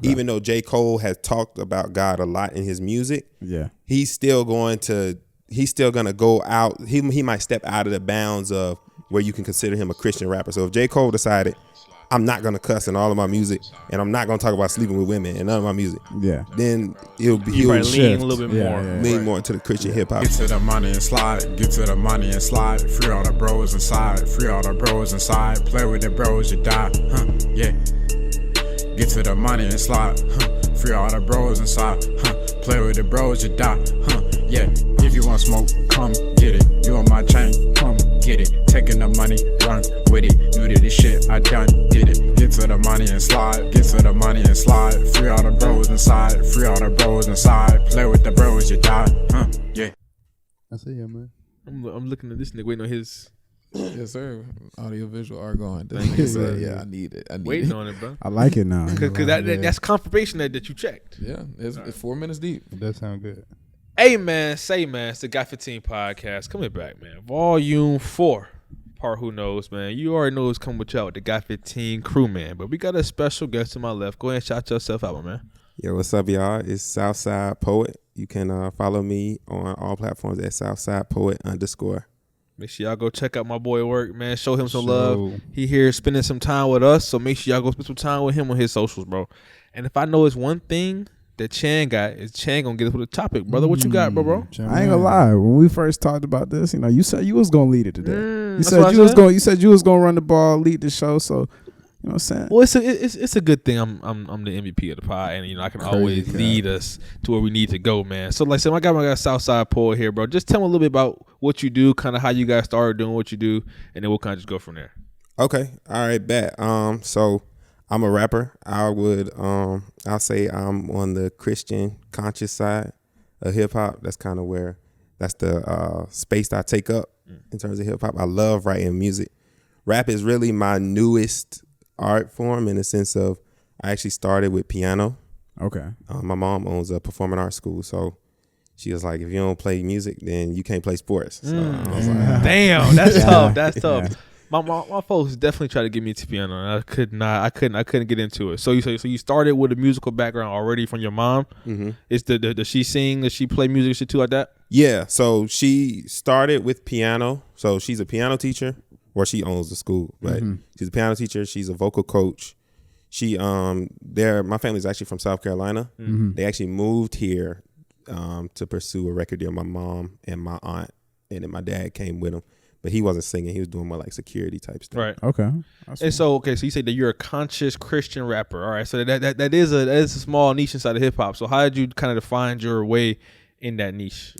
Even though J. Cole has talked about God a lot in his music, he's still going to go out. He might step out of the bounds of where you can consider him a Christian rapper. So if J. Cole decided, I'm not going to cuss in all of my music, and I'm not going to talk about sleeping with women in none of my music, then he'll lean a little bit more. Lean more into the Christian hip hop. Get to the money and slide. Get to the money and slide. Free all the bros inside. Free all the bros inside. Play with the bros, you die. Yeah. Get to the money and slide. Free all the bros inside. Play with the bros, you die. Yeah. If you want smoke, come get it. You on my chain, come get it. Taking the money, run with it. New to this shit, I done did it. Get to the money and slide. Get to the money and slide. Free all the bros inside. Free all the bros inside. Play with the bros, you die. Yeah. I see you, man. I'm looking at this nigga waiting on his. Yes, sir. Audio visual are going. Yeah, I need it. Waiting on it, bro. I like it now. Because that's confirmation that you checked. Yeah, it's 4 minutes deep. That sound good. Hey, man, it's the Got 15 podcast. Coming back, man. Volume 4. Part Who Knows, man. You already know who's coming with y'all with the Got 15 crew, man. But we got a special guest to my left. Go ahead and shout yourself out, man. Yo, what's up, y'all? It's Southsidepoet. You can follow me on all platforms at Southsidepoet_. Make sure y'all go check out my boy work, man. Show him some love. He here spending some time with us, so make sure y'all go spend some time with him on his socials, bro. And if I know it's one thing that Chan got, is Chan gonna get us with a topic, brother. What you got, bro? I ain't gonna lie. When we first talked about this, you said you was gonna lead it today. You said you was gonna run the ball, lead the show. So you know what I'm saying? Well, it's a good thing I'm the MVP of the pod, and I can always lead us to where we need to go, man. So like I said, my guy Southsidepoet here, bro. Just tell me a little bit about what you do, kind of how you guys started doing what you do, and then we'll kind of just go from there. Okay, all right, bet. So I'm a rapper. I'll say I'm on the Christian conscious side of hip hop. That's kind of that's the space that I take up in terms of hip hop. I love writing music. Rap is really my newest art form in the sense of I actually started with piano. Okay. My mom owns a performing arts school, so she was like, if you don't play music, then you can't play sports. So I was like, damn, that's tough. That's tough. My folks definitely tried to get me to piano, and I couldn't get into it. So you started with a musical background already from your mom. Mm-hmm. Does she sing? Does she play music? Shit too like that? Yeah. So she started with piano. So she's a piano teacher. Or she owns the school, but she's a piano teacher. She's a vocal coach. My family's actually from South Carolina. Mm-hmm. They actually moved here to pursue a record deal. My mom and my aunt, and then my dad came with them. But he wasn't singing. He was doing more like security type stuff. Right. Okay. And so you say that you're a conscious Christian rapper. All right. So that is a small niche inside of hip hop. So how did you kind of define your way in that niche?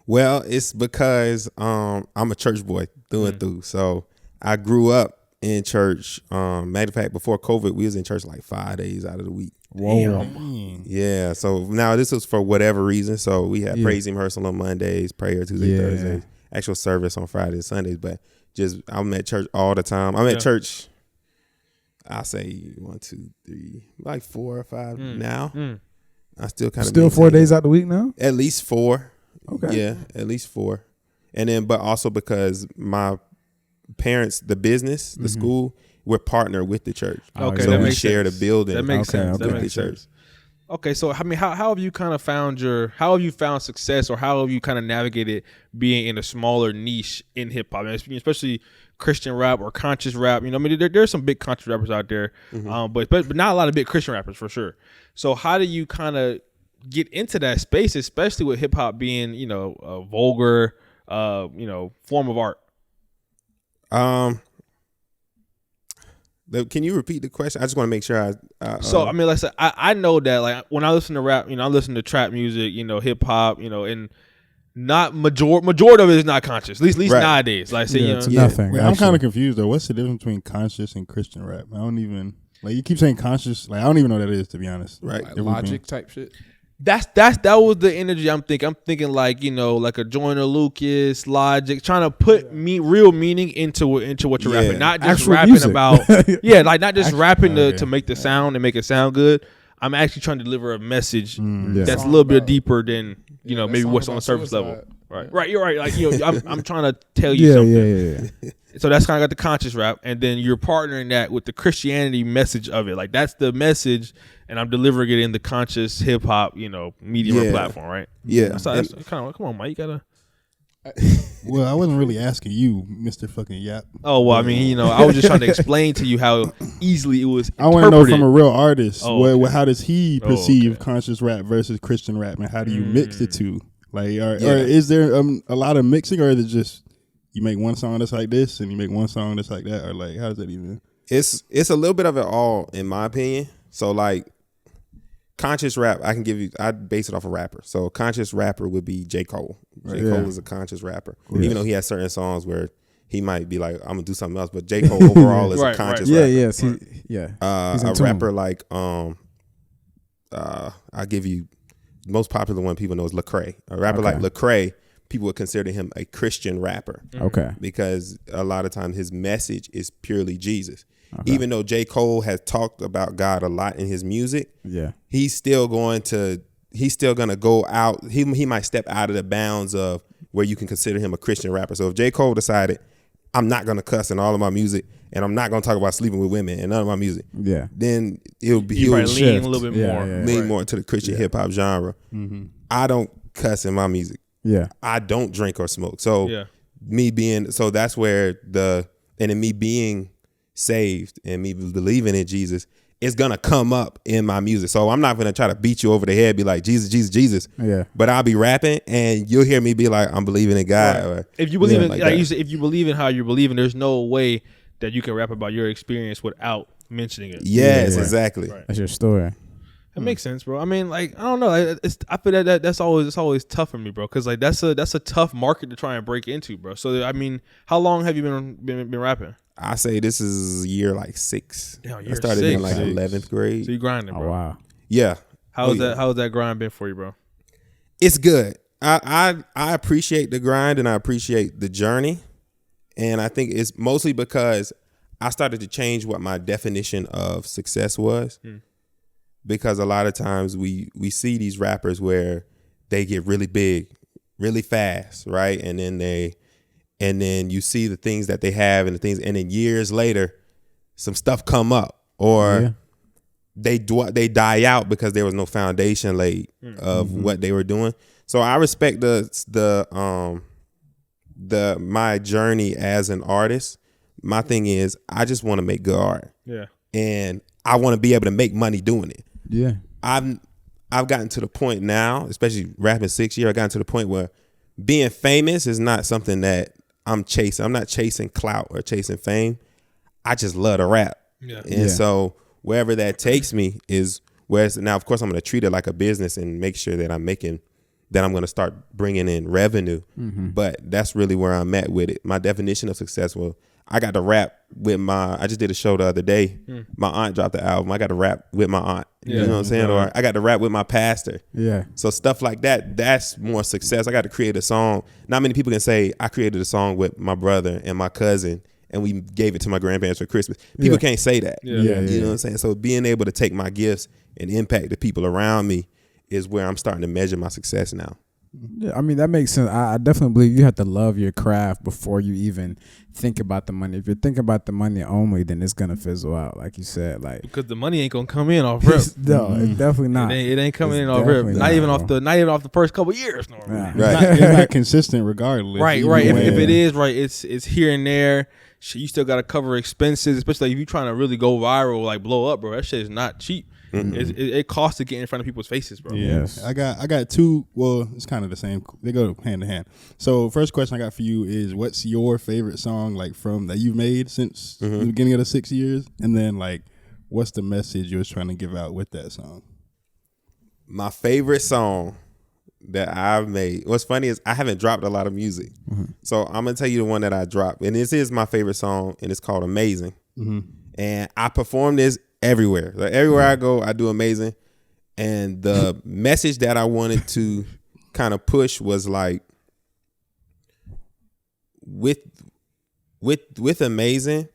Well, it's because I'm a church boy through and through. So I grew up in church. Matter of fact, before COVID, we was in church like 5 days out of the week. Whoa. Yeah. So now this was for whatever reason. So we had praise and rehearsal on Mondays, prayer Tuesday, Thursdays, actual service on Fridays and Sundays. But I'm at church all the time. I'm at church, I say 1, 2, 3, like 4 or 5 now. I still kind of still 4 days out the week now? At least 4. Okay. Yeah, at least 4. And then, but also because my parents, the business, the school, we're partnered with the church. Okay, so we share the building. That makes sense. That makes sense. Okay, so I mean, how have you kind of found success, or how have you kind of navigated being in a smaller niche in hip hop, especially Christian rap or conscious rap? I mean, there's some big conscious rappers out there, but not a lot of big Christian rappers for sure. So how do you kind of get into that space, especially with hip hop being, a vulgar, form of art? Can you repeat the question? I just want to make sure So, I mean, like I said, I know that, like, when I listen to rap, I listen to trap music, hip hop, and not majority of it is not conscious, at least nowadays. Like, say, it's nothing. Wait, I'm kind of confused though. What's the difference between conscious and Christian rap? I don't even, like, you keep saying conscious, like, I don't even know what that is, to be honest. Right. Like Logic type shit. That was the energy I'm thinking. I'm thinking like, like a Joyner Lucas, Logic, trying to put real meaning into what you're rapping, not just actual rapping music. about like not just rapping to make the sound and make it sound good. I'm actually trying to deliver a message that's a little bit deeper than maybe what's on the surface level. Right. You're right. Like I'm trying to tell you Yeah, something. yeah. So that's kind of got the conscious rap, and then you're partnering that with the Christianity message of it. Like that's the message, and I'm delivering it in the conscious hip hop, medium or platform, right? Yeah. That's kind of come on, Mike. You gotta. Well, I wasn't really asking you, Mr. Fucking Yap. Oh well, I mean, I was just trying to explain to you how easily it was. I want to know from a real artist, okay. how does he perceive okay. conscious rap versus Christian rap, and how do you mix the two? Like, or is there a lot of mixing, or is it just you make one song that's like this and you make one song that's like that, or like how does that even? It's a little bit of it all, in my opinion. So like conscious rap, I base it off a rapper. So a conscious rapper would be J. Cole. J. Cole is a conscious rapper, even though he has certain songs where he might be like, I'm gonna do something else. But J. Cole overall is a conscious rapper. Yes, he's a rapper like I'll give you the most popular one people know is Lecrae. A rapper like Lecrae, people would consider him a Christian rapper. Okay. Because a lot of times his message is purely Jesus. Okay. Even though J. Cole has talked about God a lot in his music, he's still gonna go out. He might step out of the bounds of where you can consider him a Christian rapper. So if J. Cole decided, I'm not gonna cuss in all of my music, and I'm not gonna talk about sleeping with women in none of my music, then he'll lean a little bit more, lean more into the Christian hip hop genre. Mm-hmm. I don't cuss in my music. Yeah, I don't drink or smoke. So that's where me being saved and me believing in Jesus is gonna come up in my music. So I'm not gonna try to beat you over the head, be like Jesus, Jesus, Jesus. Yeah. But I'll be rapping and you'll hear me be like, I'm believing in God. Right. Or, if you believe in, like you said, if you believe in how you're believing, there's no way that you can rap about your experience without mentioning it. Yes, exactly. Right. That's your story. That makes sense, bro. I mean, like, I don't know. I feel that's always tough for me, bro. Because like that's a tough market to try and break into, bro. So I mean, how long have you been rapping? I say this is year like 6. Damn, I started in like 11th grade. So you grinding, bro. Oh, wow. Yeah. How's that grind been for you, bro? It's good. I appreciate the grind and I appreciate the journey. And I think it's mostly because I started to change what my definition of success was. Because a lot of times we see these rappers where they get really big, really fast, right? And then you see the things that they have and then years later, some stuff come up or they die out because there was no foundation laid of what they were doing. So I respect my journey as an artist. My thing is I just want to make good art. Yeah. And I want to be able to make money doing it. Yeah. I've gotten to the point now, especially rapping 6 years, I've gotten to the point where being famous is not something that I'm chasing. I'm not chasing clout or chasing fame. I just love to rap. Yeah. And so wherever that takes me is now, of course, I'm going to treat it like a business and make sure that I'm going to start bringing in revenue. Mm-hmm. But that's really where I'm at with it. My definition of success, I got to rap with I just did a show the other day. My aunt dropped the album. I got to rap with my aunt. You know what I'm saying? Or I got to rap with my pastor. Yeah. So stuff like that, that's more success. I got to create a song. Not many people can say I created a song with my brother and my cousin and we gave it to my grandparents for Christmas. People can't say that. You know what I'm saying? So being able to take my gifts and impact the people around me is where I'm starting to measure my success now. Yeah, I mean, that makes sense. I definitely believe you have to love your craft before you even think about the money. If you're thinking about the money only, then it's gonna fizzle out, like you said. Like because the money ain't gonna come in off rip. No, it's definitely not. It ain't coming in off rip. Not even off the first couple of years. No, right. It's not consistent regardless. Right. If it is right, it's here and there. Shit, you still gotta cover expenses, especially if you're trying to really go viral, like blow up, bro. That shit is not cheap. It costs to get in front of people's faces, bro. Yes. I got two. Well, it's kind of the same. They go hand in hand. So first question I got for you is, what's your favorite song like from that you've made since the beginning of the 6 years? And then like, what's the message you was trying to give out with that song? My favorite song that I've made. What's funny is I haven't dropped a lot of music. So I'm gonna tell you the one that I dropped, and this is my favorite song, and it's called Amazing. And I perform this everywhere. Like everywhere I go, I do Amazing. And the message that I wanted to kind of push was like with Amazing,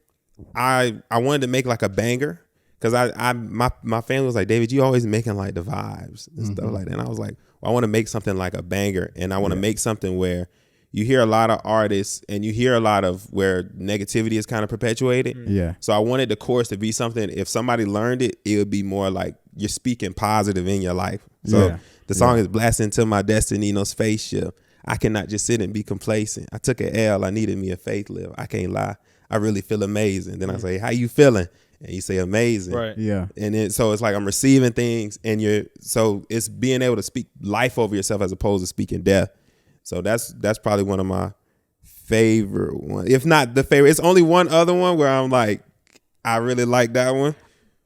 I wanted to make like a banger Because my family was like, David, you always making like the vibes and stuff like that. And I was like, well, I want to make something like a banger, and I want to make something where you hear a lot of artists and you hear a lot of where negativity is kind of perpetuated. Yeah. So I wanted the chorus to be something, if somebody learned it, it would be more like you're speaking positive in your life. So the song is blasting to my destiny, no spaceship. I cannot just sit and be complacent. I took an L. I needed me a faith lift. I can't lie. I really feel amazing. Then I say, how you feeling? And you say amazing. Right. Yeah. And then so it's like I'm receiving things, and so it's being able to speak life over yourself as opposed to speaking death. So that's probably one of my favorite ones, if not the favorite. It's only one other one where I'm like, I really like that one.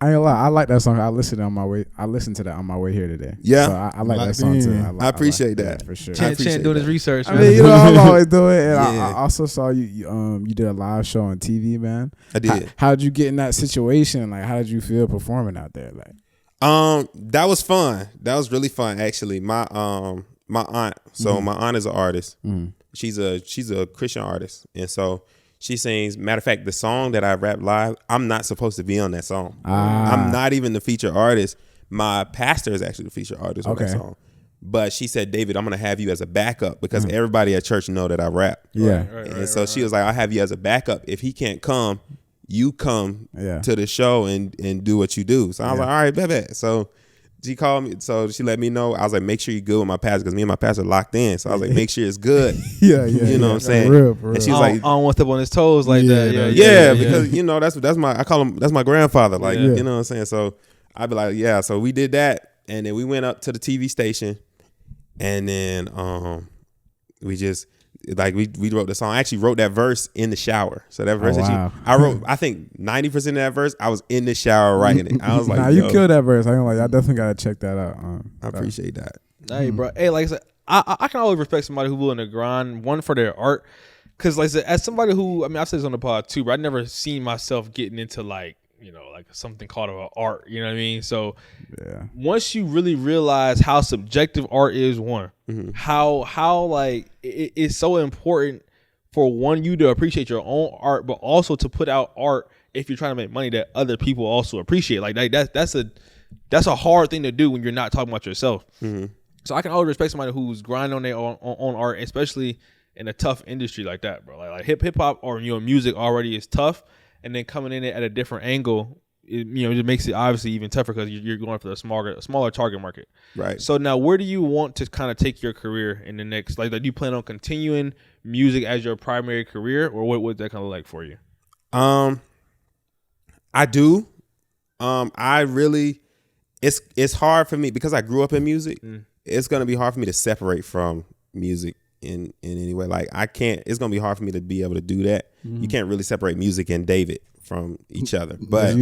I ain't gonna lie, I like that song. I listened to that on my way here today. Yeah. So I like that song too. I appreciate that. for sure. Chan appreciate doing his that. research. I Man. mean, I'm always doing it. And Yeah. I also saw you did a live show on TV, man. I did. How'd you get in that situation? Like, how did you feel performing out there? Like, That was fun. That was really fun, actually. My aunt. So my aunt is an artist. She's a Christian artist, and so she sings. Matter of fact, the song that I rap live, I'm not supposed to be on that song. I'm not even the featured artist. My pastor is actually the featured artist on that song. But she said, David, I'm gonna have you as a backup because everybody at church know that I rap. yeah, And so she was like, I'll have you as a backup. If he can't come, you come Yeah. to the show and do what you do. So I was like, all right, bet. So she called me. So she let me know. I was like, make sure you're good with my pastor, because me and my pastor locked in. So I was like, make sure it's good. yeah. You know what I'm saying? For real. And she was I like, don't want to step on his toes like that. yeah, because you know that's my, I call him, that's my grandfather. Like, Yeah. you know what I'm saying? So I'd be like, yeah. So we did that, and then we went up to the TV station, and then we just like we wrote the song. I actually wrote that verse in the shower. So that verse I wrote, I think 90% of that verse I was in the shower writing it. I was like, nah, you killed that verse. I definitely gotta check that out. I appreciate that. Hey, bro. Hey, like I said, I can always respect somebody who's willing to grind, one, for their art. Because, like I said, as somebody who, I mean, I've said this on the pod too, but I never seen myself getting into, like, you know, like something called an art. You know what I mean? So, once you really realize how subjective art is, how like, it's so important for you to appreciate your own art, but also to put out art if you're trying to make money that other people also appreciate. Like that's a hard thing to do when you're not talking about yourself. So I can always respect somebody who's grinding on their own art, especially in a tough industry like that, bro. Like hip hop or music already is tough, and then coming in it at a different angle, it just makes it obviously even tougher because you're going for the smaller target market. Right. So now, where do you want to kind of take your career in the next? Like, do you plan on continuing music as your primary career, or what would that kind of look like for you? I do. I really, it's hard for me because I grew up in music. It's gonna be hard for me to separate from music in any way. Like it's gonna be hard for me to be able to do that. You can't really separate music and David from each other. But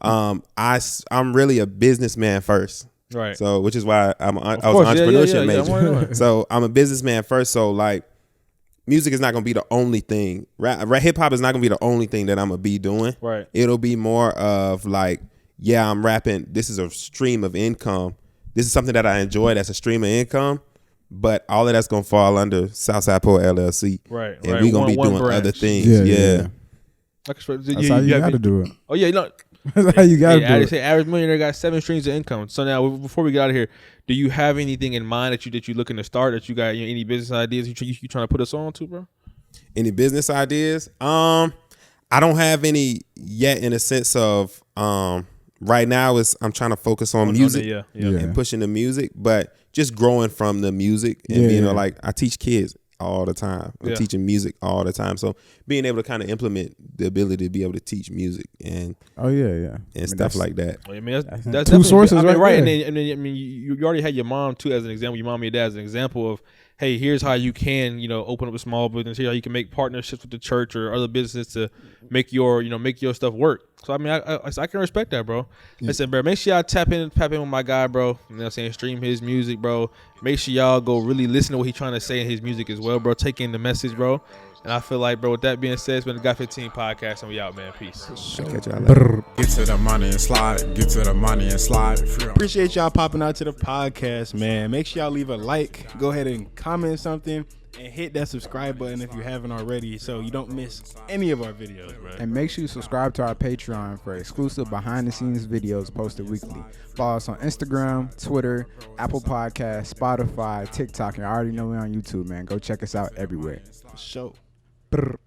I'm really a businessman first. Right. So which is why I was an entrepreneurship major. So I'm a businessman first. So like music is not gonna be the only thing. Hip hop is not gonna be the only thing that I'm gonna be doing. Right. It'll be more of like, yeah, I'm rapping. This is a stream of income. This is something that I enjoy. That's a stream of income. But all of that's gonna fall under Southsidepoet LLC. Right. And we're gonna be doing other things. Yeah. That's how you gotta do it. Oh yeah, that's how you gotta do it. Say average millionaire got 7 streams of income. So now, before we get out of here, do you have anything in mind that you looking to start? That you got any business ideas you trying to put us on to, bro? Any business ideas? I don't have any yet, in a sense of right now I'm trying to focus on music and pushing the music, but just growing from the music and like I teach kids all the time. I'm teaching music all the time. So being able to kind of implement the ability to be able to teach music and stuff like that. I mean, that's two sources, right? And then you already had your mom too as an example. Your mom and your dad as an example of, hey, here's how you can, open up a small business. Here's how you can make partnerships with the church or other businesses to make your stuff work. So I mean, I can respect that, bro. Listen, bro, make sure y'all tap in with my guy, bro. You know what I'm saying? Stream his music, bro. Make sure y'all go really listen to what he's trying to say in his music as well, bro. Take in the message, bro. And I feel like, bro, with that being said, it's been the Got 15 podcast, and we out, man. Peace. Get to the money and slide. Get to the money and slide. Appreciate y'all popping out to the podcast, man. Make sure y'all leave a like. Go ahead and comment something. and hit that subscribe button if you haven't already, so you don't miss any of our videos, bro. And make sure you subscribe to our Patreon for exclusive behind-the-scenes videos posted weekly. Follow us on Instagram, Twitter, Apple Podcasts, Spotify, TikTok, and I already know we're on YouTube, man. Go check us out everywhere. Show. Brr.